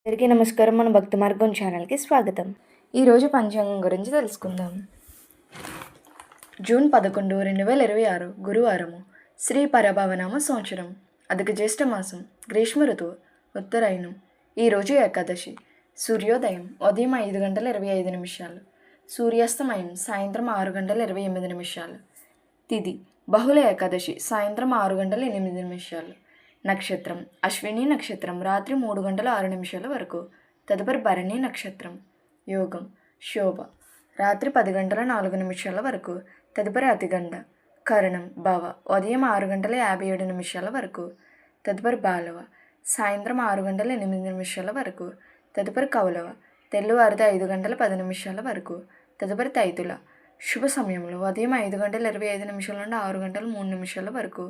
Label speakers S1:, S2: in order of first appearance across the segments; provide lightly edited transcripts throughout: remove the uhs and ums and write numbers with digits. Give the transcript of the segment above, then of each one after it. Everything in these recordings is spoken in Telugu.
S1: అందరికీ నమస్కారం. మన భక్తి మార్గం ఛానల్కి స్వాగతం. ఈరోజు పంచాంగం గురించి తెలుసుకుందాం. జూన్ 11, 2026 గురువారము. శ్రీ పరభవనామ సంవత్సరం. అధిక జ్యేష్ఠ మాసం. గ్రీష్మ ఋతువు. ఉత్తరాయణం. ఈరోజు ఏకాదశి. సూర్యోదయం ఉదయం 5:25. సూర్యాస్తమయం సాయంత్రం 6:28. తిథి బహుళ ఏకాదశి సాయంత్రం 6:08. నక్షత్రం అశ్విని నక్షత్రం రాత్రి 3:06 వరకు. తదుపరి భరణి నక్షత్రం. యోగం శోభ రాత్రి 10:04 వరకు. తదుపరి అతిగండ. కరణం భవ ఉదయం 6:57 వరకు. తదుపరి బాలవ సాయంత్రం 6:08 వరకు. తదుపరి కౌలవ తెల్లవారితే 5:10 వరకు. తదుపరి తైతుల శుభ సమయంలో ఉదయం 5:25 నుండి 6:03 వరకు.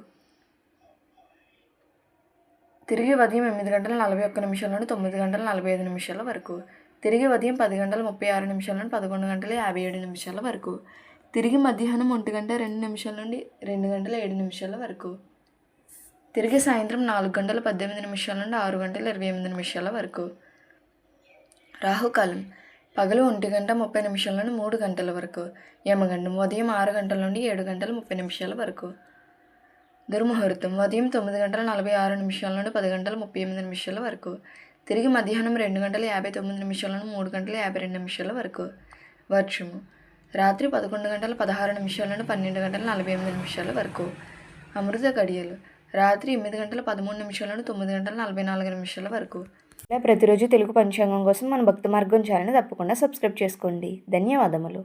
S1: తిరిగి ఉదయం 8:41 నుండి 9:45 వరకు. తిరిగి ఉదయం 10:36 నుండి 11:57 వరకు. తిరిగి మధ్యాహ్నం 1:02 నుండి 2:07 వరకు. తిరిగి సాయంత్రం 4:18 నుండి 6:28 వరకు. రాహుకాలం పగలు 1:30 నుండి 3 గంటల వరకు. యమగండం ఉదయం 6 గంటల నుండి 7:30 వరకు. దుర్ముహూర్తం ఉదయం 9:46 నుండి 10:38 వరకు. తిరిగి మధ్యాహ్నం 2:59 నుండి 3:52 వరకు. వర్షము రాత్రి 11:16 నుండి 12:48 వరకు. అమృత గడియలు రాత్రి 8:13 నుండి 9:44 వరకు. ఇలా ప్రతిరోజు తెలుగు పంచాంగం కోసం మన భక్తి మార్గం ఛానల్ని తప్పకుండా సబ్స్క్రైబ్ చేసుకోండి. ధన్యవాదములు.